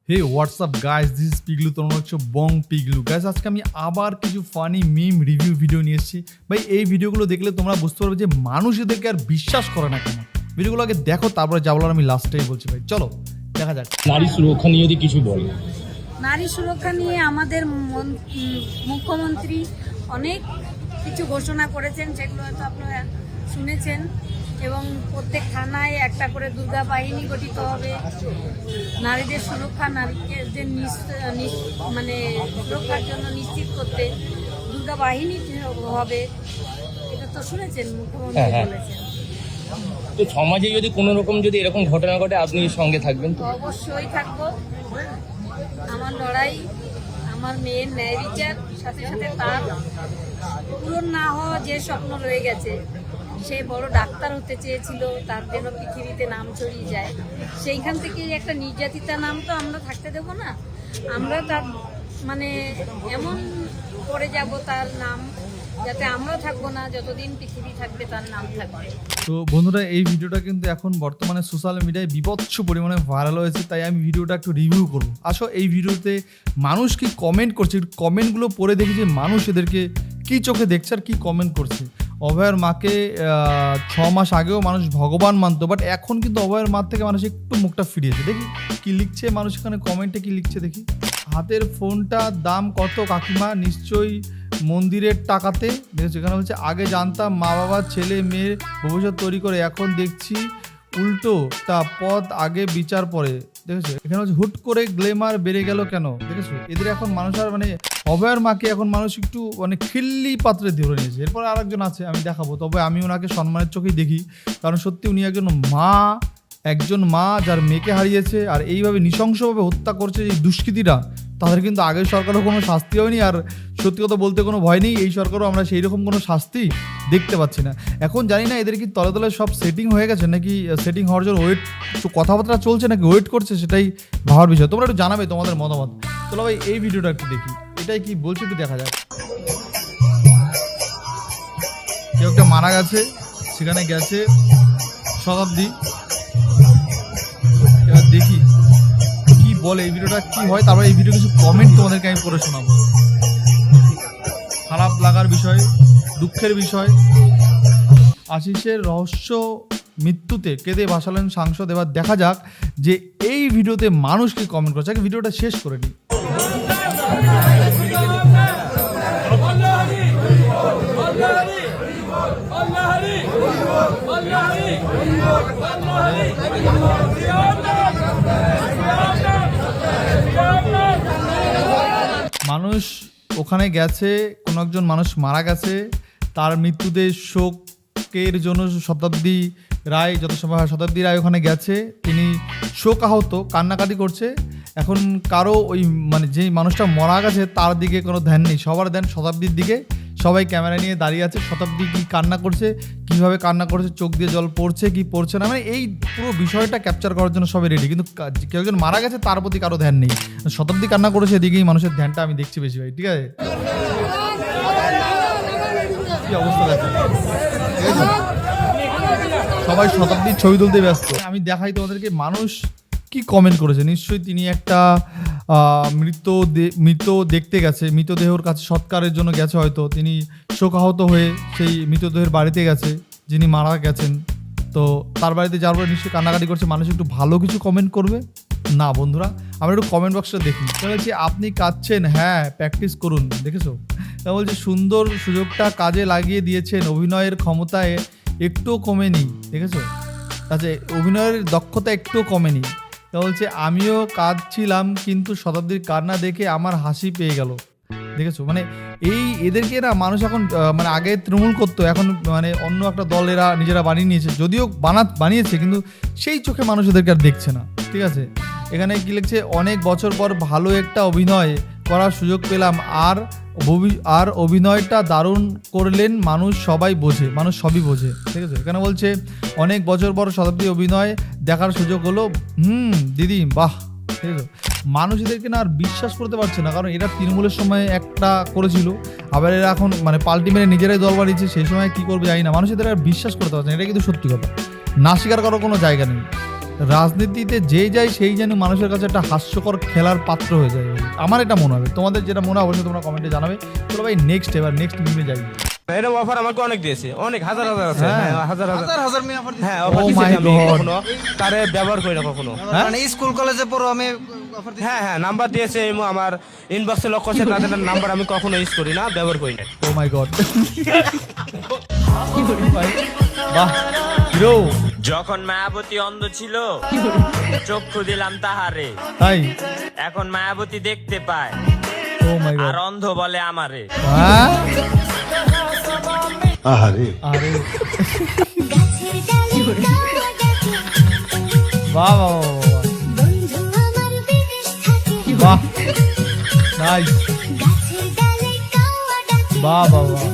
Hey WhatsApp guys, this is Piglu, তোমরা হচ্ছে বং পিগলু guys. আজকে আমি আবার কিছু ফানি মিম রিভিউ ভিডিও নিয়ে এসেছি ভাই। এই ভিডিওগুলো দেখলে তোমরা বুঝতে পারবে যে মানুষ এদেরকে আর বিশ্বাস করে না কেন। ভিডিওগুলো আগে দেখো, তারপরে যা বলার আমি লাস্টেই বলছি ভাই। চলো দেখা যাক। নারী সুরক্ষা নিয়ে যদি কিছু বলে। নারী সুরক্ষা নিয়ে আমাদের মুখ্যমন্ত্রী অনেক কিছু ঘোষণা করেছেন, সেগুলো হয়তো আপনারা শুনেছেন। এবং প্রত্যেক থানায় একটা করে দুর্গা বাহিনী গঠিত হবে। নারীদের সুরক্ষা, নারীকে যে মানে সুরক্ষার জন্য নিশ্চিত করতে দুর্গা বাহিনী হবে, এটা তো শুনেছেন, মুখ্যমন্ত্রী বলেছেন। তো সমাজে যদি কোনো রকম যদি এরকম ঘটনা ঘটে আপনি সঙ্গে থাকবেন তো? অবশ্যই থাকবো। আমার লড়াই, আমার মেয়ের ন্যায় বিচার, সাথে সাথে তার পূরণ না হওয়া যে স্বপ্ন রয়ে গেছে, সে বড় ডাক্তার হতে চেয়েছিল, তার যেন পৃথিবীতে নাম ছড়িয়ে যায়। সেইখান থেকেই একটা নির্যাতিতা নাম তো আমরা থাকতে দেবো না। আমরা তার মানে এমন করে যাব তার নাম, যাতে আমরা থাকবো না, যতদিন পৃথিবী থাকবে তার নাম থাকবে। তো বন্ধুরা, এই ভিডিওটা কিন্তু এখন বর্তমানে সোশ্যাল মিডিয়ায় বিভৎস পরিমাণে ভাইরাল হয়েছে, তাই আমি ভিডিওটা একটু রিভিউ করবো। আসো এই ভিডিওতে মানুষ কি কমেন্ট করছে, কমেন্টগুলো পড়ে দেখি যে মানুষ এদেরকে কি চোখে দেখছে আর কি কমেন্ট করছে। অভয়ের মাকে 6 মাস আগেও মানুষ ভগবান মানতো, বাট এখন কিন্তু অভয়ের মার থেকে মানুষ একটু মুখটা ফিরিয়েছে। দেখি কি লিখছে মানুষ, এখানে কমেন্টে কি লিখছে দেখি। হাতের ফোনটার দাম কত কাকিমা? নিশ্চয়ই মন্দিরের টাকাতে। দেখেছো এখানে বলছে আগে জানতাম মা বাবা ছেলে মেয়ের ভবিষ্যৎ তৈরি করে, এখন দেখছি উল্টোটা, পথ আগে বিচার পরে। দেখেছো এখানে হচ্ছে হুট করে গ্লেমার বেড়ে গেল কেন? দেখেছো এদের এখন মানুষ আর মানে অভয়ের মাকে এখন মানুষ একটু মানে খিল্লি পাত্রে ধরে নিয়েছে। এরপর আরেকজন আছে, আমি দেখাবো, তবে আমি ওনাকে সম্মানের চোখেই দেখি, কারণ সত্যি উনি একজন মা যার মেয়েকে হারিয়েছে, আর এইভাবে নৃশংসভাবে হত্যা করছে এই দুষ্কৃতীরা। তাদের কিন্তু আগের সরকারও কোনো শাস্তি হয়নি, আর সত্যি কথা বলতে কোনো ভয় নেই। এই সরকারও আমরা সেই রকম কোনো শাস্তি দেখতে পাচ্ছি না। এখন জানি না এদের কি তলে তলে সব সেটিং হয়ে গেছে, নাকি সেটিং হওয়ার জন্য ওয়েট কথাবার্তা চলছে, নাকি ওয়েট করছে, সেটাই ভাবার বিষয়। তোমরা একটু জানাবে তোমাদের মতামত। চলো ভাই এই ভিডিওটা একটু দেখি, এটাই কি বলছে একটু দেখা যাক। কেউ একটা মারা গেছে, সেখানে গেছে শতাব্দী। এবার দেখি কি বলে, এই ভিডিওটা কি হয়, তারপরে এই ভিডিও কিছু কমেন্ট তোমাদেরকে আমি পড়ে শোনাবো। খারাপ লাগার বিষয়, দুঃখের বিষয়। আশিসের রহস্য মৃত্যুতে কেঁদে ভাসালেন সাংসদ। এবার দেখা যাক যে এই ভিডিওতে মানুষ কি কমেন্ট করছে। আগে ভিডিওটা শেষ করে নিই। মানুষ ওখানে গেছে, কোনো একজন মানুষ মারা গেছে, তার মৃত্যুতে শোকের জন্য শতাব্দী রায়, যত সময় হয় শতাব্দী রায় ওখানে গেছে, তিনি শোকাহত, কান্নাকাটি করছে। এখন কারো ওই মানে যেই মানুষটা মারা গেছে তার দিকে কোনো ধ্যান নেই, সবার ধ্যান শতাব্দীর দিকে। সবাই ক্যামেরা নিয়ে দাঁড়িয়ে আছে, শতাব্দী কি কান্না করছে, কিভাবে কান্না করছে, চোখ দিয়ে জল পড়ছে কি পড়ছে না, মানে এই পুরো বিষয়টা ক্যাপচার করার জন্য সবাই রেডি। কিন্তু কেউ একজন মারা গেছে তার প্রতি কারো ধ্যান নেই। শতাব্দী কান্না করেছে, এদিকেই মানুষের ধ্যানটা আমি দেখছি বেশি ভাই। ঠিক আছে, কি অবস্থা দেখো, সবাই শতাব্দীর ছবি তুলতে ব্যস্ত। আমি দেখাই তোমাদেরকে মানুষ কি কমেন্ট করেছে। নিশ্চয়ই তিনি একটা মৃত দেখতে গেছে, মৃতদেহর কাছে সৎকারের জন্য গেছে, হয়তো তিনি শোকাহত হয়ে সেই মৃতদেহের বাড়িতে গেছে যিনি মারা গেছেন। তো তার বাড়িতে যাওয়ার পরে নিশ্চয়ই কান্নাকাটি করছে। মানুষ একটু ভালো কিছু কমেন্ট করবে না বন্ধুরা? আমরা একটু কমেন্ট বক্সটা দেখি। বলছি আপনি কাঁদছেন, হ্যাঁ প্র্যাকটিস করুন। দেখেছো তা বলছে সুন্দর সুযোগটা কাজে লাগিয়ে দিয়েছেন, অভিনয়ের ক্ষমতায় একটুও কমেনি। দেখেছো, আচ্ছা অভিনয়ের দক্ষতা একটুও কমেনি। তা বলছে আমিও কাঁদছিলাম, কিন্তু শতাব্দীর কান্না দেখে আমার হাসি পেয়ে গেল। দেখেছো মানে এদেরকে না মানুষ এখন মানে আগে তৃণমূল করতো, এখন মানে অন্য একটা দল এরা নিজেরা বানিয়ে নিয়েছে। যদিও বানিয়েছে, কিন্তু সেই চোখে মানুষ এদেরকে আর দেখছে না। ঠিক আছে, এখানে কি লিখছে, অনেক বছর পর ভালো একটা অভিনয় করার সুযোগ পেলাম, আর অভিনয়টা দারুণ করলেন, মানুষ সবই বোঝে। ঠিক আছে, এখানে বলছে অনেক বছর পর শতাব্দী অভিনয় দেখার সুযোগ হলো। দিদি বাহ। ঠিক আছে, মানুষ এদেরকে না আর বিশ্বাস করতে পারছে না, কারণ এরা তৃণমূলের সময় একটা করেছিল, আবার এরা এখন মানে পাল্টি মেরে নিজেরাই দল বানিয়েছে। সেই সময় কি করবে জানি না, মানুষ এদের আর বিশ্বাস করতে পারছে না। এটা কিন্তু সত্যি কথা, না স্বীকার করার কোনো জায়গা নেই। রাজনীতিতে যে যায় সেই যেন মানুষের কাছে একটা হাস্যকর খেলার পাত্র হয়ে যায় ভাই। আমার এটা মনে হবে, তোমাদের যেটা মনে হয় অবশ্যই তোমরা কমেন্টে জানাবে। চলো ভাই নেক্সট মিমে যাই। এরকম অফার আমাকে অনেক দিয়েছে, অনেক হাজার হাজার আছে, হ্যাঁ। হ্যাঁ, হাজার হাজার হ্যাঁ Oh অফার my দিয়েছি আমি God. কখনো তারে ব্যবহার করি না কখনো। মানে স্কুল কলেজে পড়ো আমি হ্যাঁ হ্যাঁ নাম্বার দিয়েছে আমার ইনবক্সে লক করছে, তাদের নাম্বার আমি কখনো ইউজ করি না, ব্যবহার করি না। ও মাই গড। বাহ হিরো। যখন মায়াবতী অন্ধ ছিল চক্ষু দিলাম তাহারে, তাই এখন মায়াবতী দেখতে পায় ও মাই গড। আর অন্ধ বলে আমারে। হ্যাঁ আহারে আরে বাহ বাহ বাহ নাইস বাহ বাহ বাহ।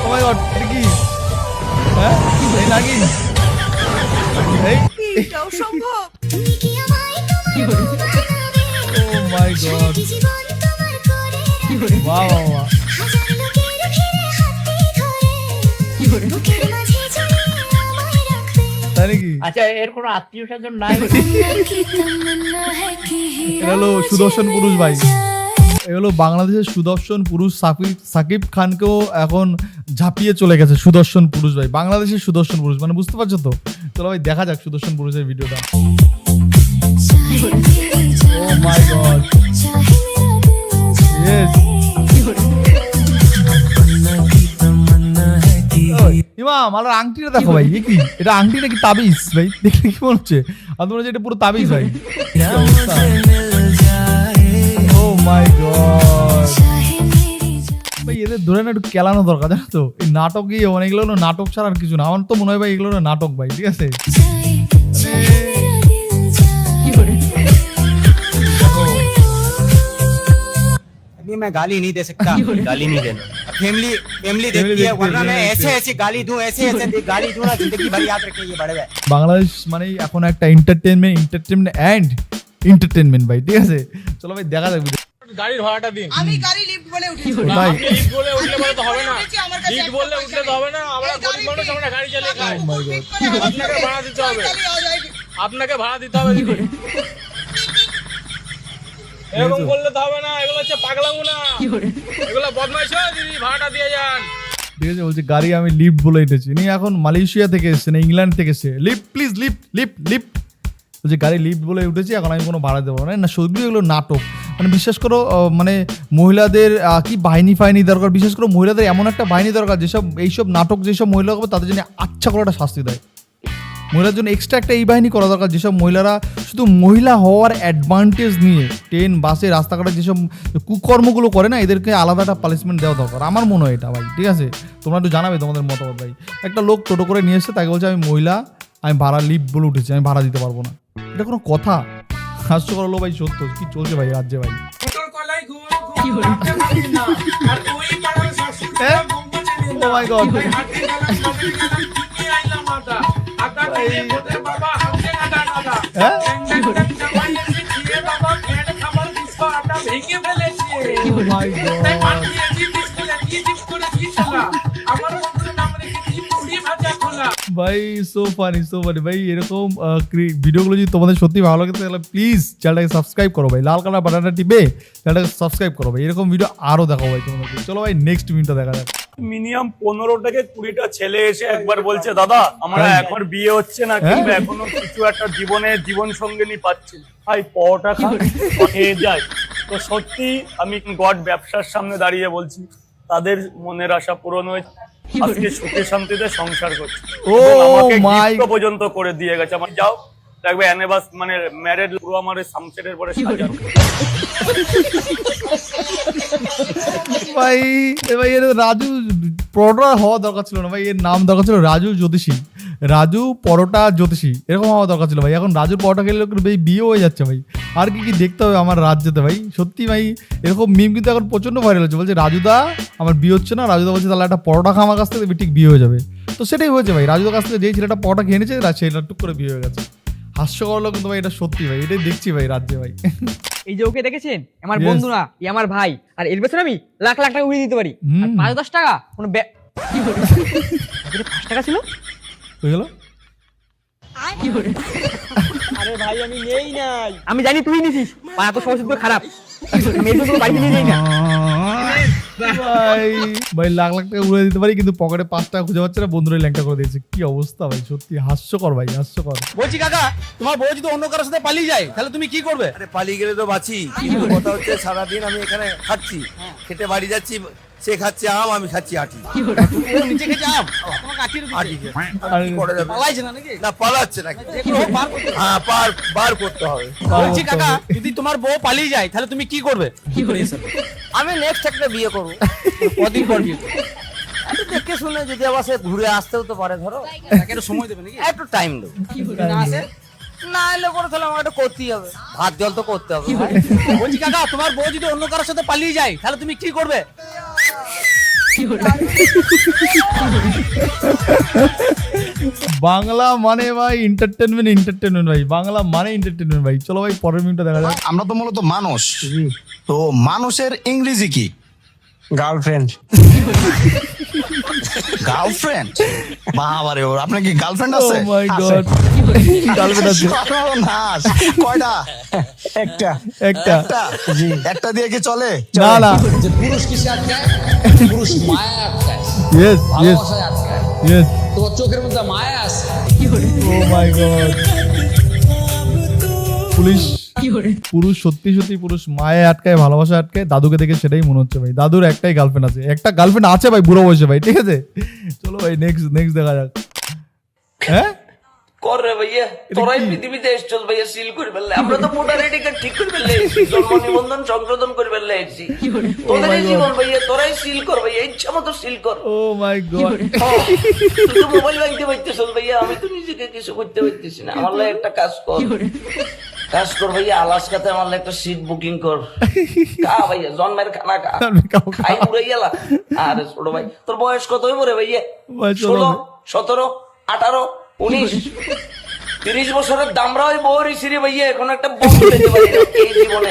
ও মাই গড, এটা কি? হ্যাঁ এই নাকি এই ও মাই গড বাহ বাহ বাহ। তাই নাকি? আচ্ছা এর কোনো আত্মীয় স্বজন নাই? এটা হলো সুদর্শন পুরুষ ভাই, এ হলো বাংলাদেশের সুদর্শন পুরুষ। সাকিব খানকেও এখন ঝাঁপিয়ে চলে গেছে সুদর্শন পুরুষ ভাই, বাংলাদেশের সুদর্শন পুরুষ, মানে বুঝতে পারছো তো? চলো ভাই দেখা যাক সুদর্শন পুরুষের ভিডিওটা। ও মাই গড ইয়েস। ইমাম আমার আংটিটা দেখো ভাই, এ কি? এটা আংটি নাকি তাবিজ ভাই? দেখলে কি মনে হচ্ছে? আর তোমরা যে এটা পুরো তাবিজ ভাই। ও মাই গড ভাই, এদের ধরে না একটু কেলানো দরকার, জানো তো? এই নাটক গিয়ে মানে এগুলো হলো নাটক ছাড়া আর কিছু না। আমার তো মনে হয় ভাই এগুলো হলো নাটক ভাই, ঠিক আছে? अभी मैं गाली नहीं दे सकता, গালি নিয়ে দেন। फैमिली फैमिली देखती है, वरना मैं ऐसे ऐसे गाली दूं, ऐसे ऐसे गाली दूं ना, जिंदगी भर याद रखें ये बड़े भाई। বাংলাদেশ মানে এখন একটা এন্টারটেনমেন্ট ভাই, ঠিক আছে? চলো ভাই দেখা যাক গাড়ির ভাড়াটা দিন। আমি গাড়ি লিফট বলে উঠেছি। ভাই। আপনি লিফট বলে উঠলে বলে তো হবে না, আমার কাছে লিফট বললে উঠলে তো হবে না, আমরা গরিব মানুষ, আমরা গাড়ি চালিয়ে খাই। Oh my God. আপনাকে ভাড়া দিতে হবে, আপনাকে ভাড়া দিতে হবে দিদি। এরকম করলে তো হবে না, এগুলো হচ্ছে পাগলামো না, এগুলো বদমাইশ হয় দিদি, ভাড়াটা দিয়ে যান। ঠিক আছে, বলছে গাড়ি আমি লিফট বলে এসেছি। নি এখন মালয়েশিয়া থেকে এসছে না ইংল্যান্ড থেকে এসছে। Lift please, lift lift lift. বলছে গাড়ি লিফট বলে উঠেছি, এখন আমি কোনো ভাড়া দেবো না। না সত্যি এগুলো নাটক, মানে বিশ্বাস করো মানে মহিলাদের কি বাহিনী ফাহিনী দরকার, বিশেষ করে মহিলাদের এমন একটা বাহিনী দরকার যেসব এইসব নাটক যেসব মহিলা হবে তাদের জন্য আচ্ছা করে একটা শাস্তি দেয়। মহিলার জন্য এক্সট্রা একটা এই বাহিনী করা দরকার, যেসব মহিলারা শুধু মহিলা হওয়ার অ্যাডভান্টেজ নিয়ে ট্রেন বাসে রাস্তাঘাটে যেসব কুকর্মগুলো করে না, এদেরকে আলাদা একটা পানিশমেন্ট দেওয়া দরকার। আমার মনে হয় এটা ভাই, ঠিক আছে? তোমরা একটু জানাবে তোমাদের মতামত ভাই। একটা লোক টোটো করে নিয়ে এসছে, তাকে বলছে আমি মহিলা, আমি ভাড়া লিফট বলে উঠেছি, আমি ভাড়া দিতে পারবো না। এটা কোনো কথা? হাস্যকর হলো ভাই, সত্য কি চলছে ভাই রাজ্যে ভাই? ও মাই গড হ্যাঁ Oh my God. ভাই সো ফানি ভাই। এরকম ভিডিওগুলো যদি তোমাদের সত্যি ভালো লাগে তাহলে প্লিজ চ্যানেলটাকে সাবস্ক্রাইব করো ভাই, লাল কালার বাটনটা টিপে চ্যানেলটাকে সাবস্ক্রাইব করো ভাই। এরকম ভিডিও আরো দেখাবো ভাই তোমাদেরকে। চলো ভাই নেক্সট ভিডিওটা দেখা যাক। মিনিমাম 15 থেকে 20টা ছেলে এসে একবার বলছে দাদা আমার এখন বিয়ে হচ্ছে না, কিংবা এখনো কিছু একটা জীবন সঙ্গিনী পাচ্ছি, ভাই পরোটা খেয়ে যায়। তো সত্যি আমি গড ব্যবসার সামনে দাঁড়িয়ে বলছি, তাদের মনের আশা পূরণ হয়েছে, আজকে সুখে শান্তিতে সংসার করছে। ও আমাকে মাই gift পর্যন্ত করে দিয়ে গেছে। আমার যাও দেখবে অ্যানিভার্স মানে ম্যারেড পুরো আমার সামসেটের পরে সাজানো। ভাই ভাই এর রাজু পরোটা হওয়া দরকার ছিল না ভাই, এর নাম দরকার ছিল রাজু জ্যোতিষী, রাজু পরোটা জ্যোতিষী, এরকম হওয়া দরকার ছিল ভাই। এখন রাজুর পরোটা খেলে ভাই বিয়ে হয়ে যাচ্ছে ভাই। আর কি কি দেখতে হবে আমার রাজ্যেতে ভাই, সত্যি ভাই। এরকম মিম কিন্তু এখন প্রচন্ড ভাইরাল হচ্ছে, বলছে রাজুদা আমার বিয়ে হচ্ছে না, রাজুদা বলছে তাহলে একটা পরোটা খা আমার কাছ থেকে, ঠিক বিয়ে হয়ে যাবে। তো সেটাই হয়েছে ভাই, রাজুদার কাছ থেকে যেই ছেলেটা পরোটা খেয়ে নিয়েছে ছেলেটা টুক করে বিয়ে হয়ে গেছে। হাস্যকর হলো কিন্তু ভাই, এটা সত্যি ভাই, এটাই দেখছি ভাই রাজ্যে ভাই। এই যে ওকে দেখেছেন, আমার Yes. বন্ধু না, ই আমার ভাই, আর এর পেছনে আমি লাখ লাখ টাকা উড়িয়ে দিতে পারি। আর 5-10 টাকা কোনো 5 টাকা ছিল হয়ে গেল। আরে ভাই আমি নেই নাই, আমি জানি তুই নিছিস, আর এত সমস্যা তো খারাপ, মেয়েদের তো বাড়িতে নিয়ে যাই না। ভাই ভাই লাখ লাখ টাকা উড়ে দিতে পারি, কিন্তু পকেটে 5 টাকা খুঁজে পাচ্ছে না, বন্ধুরা ল্যাংটা করে দিয়েছে। কি অবস্থা ভাই, সত্যি হাস্যকর ভাই, হাস্যকর। বলছি কাকা, তোমার বউ যদি অন্য কারোর সাথে পালিয়ে যায় তাহলে তুমি কি করবে? আরে পালিয়ে গেলে তো বাঁচি, কিন্তু কথা হচ্ছে সারাদিন আমি এখানে খাচ্ছি, খেটে বাড়ি যাচ্ছি, সে খাচ্ছে আম, আমি খাচ্ছি আটি। ও নিচে খেতে আম, তোমাকে আটির আটি কি করা যাবে? পালাইছে না নাকি? না পালাচ্ছে নাকি? বার করতে হবে। হ্যাঁ বার করতে হবে। বলছি কাকা, যদি তোমার বউ পালিয়ে যায় তাহলে তুমি কি করবে? আমি নেক্সট একটা বিয়ে করবো। কদিন পর বিয়ে? একটু দেখে শুনে, যদি আবার সে ঘুরে আসতেও তো পারে, ধরো তাকে একটু সময় দেবে নাকি? একটু টাইম দেবো। না আসে? না এলে করে তাহলে আমার একটা করতেই হবে, ভাত জল তো করতে হবে। বলছি কাকা, তোমার বউ যদি অন্য কারোর সাথে পালিয়ে যায় তাহলে তুমি কি করবে? বাংলা মানে ভাই এন্টারটেনমেন্ট ভাই, বাংলা মানে এন্টারটেনমেন্ট ভাই। চলো ভাই পরের মিনিটটা দেখা যাক। আমরা তো মূলত মানুষ, তো মানুষের ইংরেজি কি? গার্লফ্রেন্ড। গার্লফ্রেন্ড? বাবারে, আপনার কি গার্লফ্রেন্ড আছে? ও মাই গড, গার্লফ্রেন্ড আছে? নাশ, কয়টা? একটা। একটা? একটা দিয়ে কি চলে? না না, পুরুষ কিসে আটকায়? পুরুষ মায়া আটকায়, ইয়েস ইয়েস ভালোবাসায় আটকায়। ইয়েস। তোমার চোখের মধ্যে মায়া আছে। ও মাই গড, পুরুষ সত্যি সত্যি পুরুষ মায়ে আটকায়, ভালোবাসা আটকায়। দাদুকে দেখে সেটাই মনে হচ্ছে ভাই, দাদুর একটাই গার্লফ্রেন্ড আছে, একটা গার্লফ্রেন্ড আছে ভাই বুড়ো বয়সে ভাই, ঠিক আছে। চলো ভাই নেক্সট দেখা যাক। হ্যাঁ করে ভাইয়া, তোরাই পৃথিবীতে এসছল ভাইয়া, সিল করে ফেললে। আমরা তো ভোটার আইডি কার্ড ঠিক করে ফেললে, জন্ম নিবন্ধন সংশোধন করে ফেললে এসছি। তোদের এই জীবন ভাইয়া, তোরাই সিল কর ভাইয়া, ইচ্ছা মতো সিল কর। ও মাই গড, তুই তো মোবাইল ভাঙতে পারতেছল ভাইয়া, আমি তো নিজেকে কিছু করতে পারতেছি না। আমার লাগে একটা কাজ কর ভাইয়া, আলাস্কাতে আমার লাগে একটা সিট বুকিং কর। কা ভাইয়া, জন্মের খানা খাই উড়ে গেলা। আরে ছোট ভাই, তোর বয়স কত হইব রে ভাইয়া? ভাই চলো 16, 17, 18, 19, 30 বছরের দামরা ওই বউর ইসিরে ভাইয়া, এখন একটা বন্ধু পেতে পারি না এই জীবনে।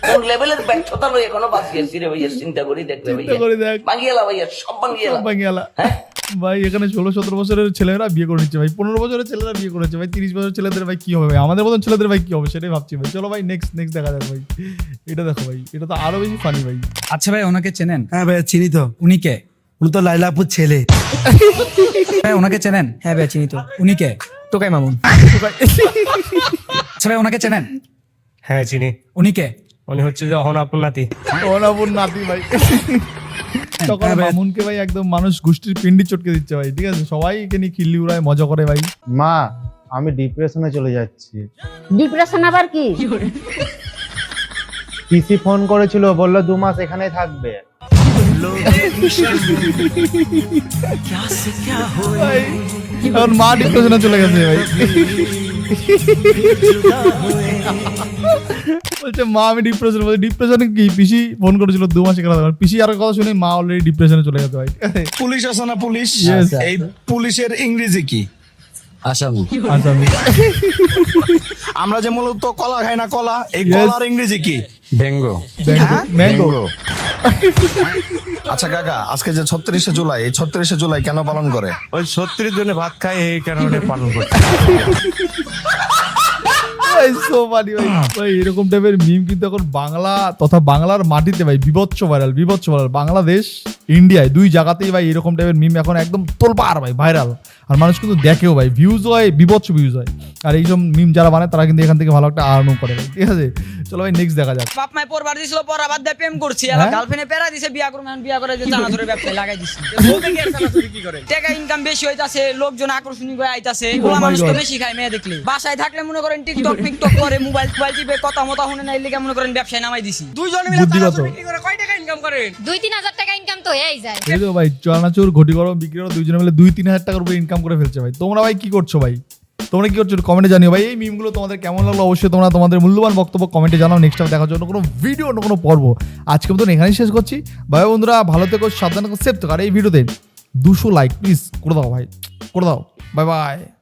কোন লেভেলের ব্যর্থতা লই এখনো বাকি আছে রে ভাইয়া, চিন্তা করি দেখলে ভাইয়া। করে দেখ, ভাঙিয়েলা ভাইয়া, সব ভাঙিয়েলা। বাঙ্গিয়ালা ভাই, এখানে 16-17 বছরের ছেলেরা বিয়ে করে নিচ্ছে ভাই, 15 বছরের ছেলেরা বিয়ে করেছে ভাই, 30 বছরের ছেলেদের ভাই কি হবে ভাই, আমাদের মতন ছেলেদের ভাই কি হবে সেটাই ভাবছি ভাই। চলো ভাই নেক্সট দেখা যাক ভাই। এটা দেখো ভাই, এটা তো আরো বেশি ফানি ভাই। আচ্ছা ভাই, ওনাকে চেনেন? হ্যাঁ ভাই চিনি তো। উনি কে? উনি তো লাইলাপুর ছেলে। ভাই ওনাকে চেনেন? হ্যাঁ ভাই চিনি তো। উনি কে? টোকাই মামুন। আচ্ছা ভাই ওনাকে চেনেন? হ্যাঁ চিনি। উনি কে? উনি হচ্ছে যে অহনাপুর নাতি। অনাপুর নাতি ভাই। তখন মামুনকে ভাই একদম মানুষ গোষ্ঠীর পিন্ডি চটকে দিচ্ছে ভাই, ঠিক আছে। সবাই একে নিয়ে খিল্লি উড়ায়, মজা করে ভাই। মা আমি ডিপ্রেশনে চলে যাচ্ছি। ডিপ্রেশন আবার কি? পিসি ফোন করেছিল, বললো 2 মাস এখানে থাকবে। ভাই, এখন মা ডিপ্রেশনে চলে গেছে ভাই। বলছে মা আমি ডিপ্রেশন, বলছে ডিপ্রেশনে কি? পিসি ফোন করেছিল 2 মাস এখানে থাকবে। পিসি আর কথা শুনে মা অলরেডি ডিপ্রেশনে চলে গেছে ভাই। পুলিশ আছে না, পুলিশ? Yes. এই পুলিশের ইংরেজি কি? আসামি। আসামি। আমরা যে মূলত কলা খাই না, কলা, এই Yes. কলার ইংরেজি কি? বেঙ্গো। ম্যাঙ্গো। আচ্ছা কাকা, আজকে যে 36শে জুলাই, এই 36শে জুলাই কেন পালন করে? ওই 36 জনে ভাত খায়, এই কারণে পালন করছে। ভাই so funny ভাই। ভাই এরকম টাইপের মিম কিন্তু এখন বাংলা তথা বাংলার মাটিতে ভাই বিভৎস ভাইরাল। বাংলাদেশ ইন্ডিয়ায় 2 জায়গাতেই ভাই এরকম টাইপের মিম এখন একদম তোলপাড় ভাই, ভাইরাল। আর মানুষ কিন্তু দেখেও ভাই, ভিউজ হয়, বিভৎস ভিউজ হয়। আর এইসব মিম যারা বানায় তারা কিন্তু এখান থেকে ভালো একটা আর্ন করে ভাই, ঠিক আছে। চলো ভাই নেক্সট দেখা যাক। বাপ মাই পরবার দিছিল, পরা বাদ দিয়ে প্রেম করছি, এলা গার্লফ্রেন্ডে পেরা দিছে, বিয়া করব, এখন বিয়া করে যে জানা ধরে ব্যবসায় লাগাই দিছি। বউকে কি আর চালাচুরি কি করে? টাকা ইনকাম বেশি হইতাছে, লোকজন আকর্ষণীয় হয়ে আইতাছে, ওলা মানুষ তো বেশি খায় মেয়ে দেখলে। বাসায় থাকলে মনে করেন টিকটক করে, মোবাইল টিপে কথা মতো শুনে না, এলিকা মনে করেন ব্যবসায় নামাই দিছি। দুইজনে মিলে চালাচুরি বিক্রি করে কয় টাকা ইনকাম করে? 2-3 হাজার টাকা ইনকাম তো হয়েই যায়। এই তো ভাই চানাচুর ঘটি গরম বিক্রি করে 2 জনে মিলে 2-3 হাজার টাকার উপরে ইনকাম করে ফেলছে ভাই। তোমরা ভাই কি করছো ভাই? তোমরা কি করছো কমেন্টে জানিও ভাই এই মিমগুলো তোমাদের কেমন লাগলো অবশ্যই তোমরা তোমাদের মূল্যবান বক্তব্য কমেন্টে জানাও নেক্সট টাইম দেখার জন্য কোনো ভিডিও অন্য কোনো পর্ব আজকে মতন এখানেই শেষ করছি ভাই বন্ধুরা ভালো থেকো সাবধানে সেফ থেকো আর এই ভিডিওতে 200 লাইক প্লিজ করে দাও ভাই করে দাও বাই বাই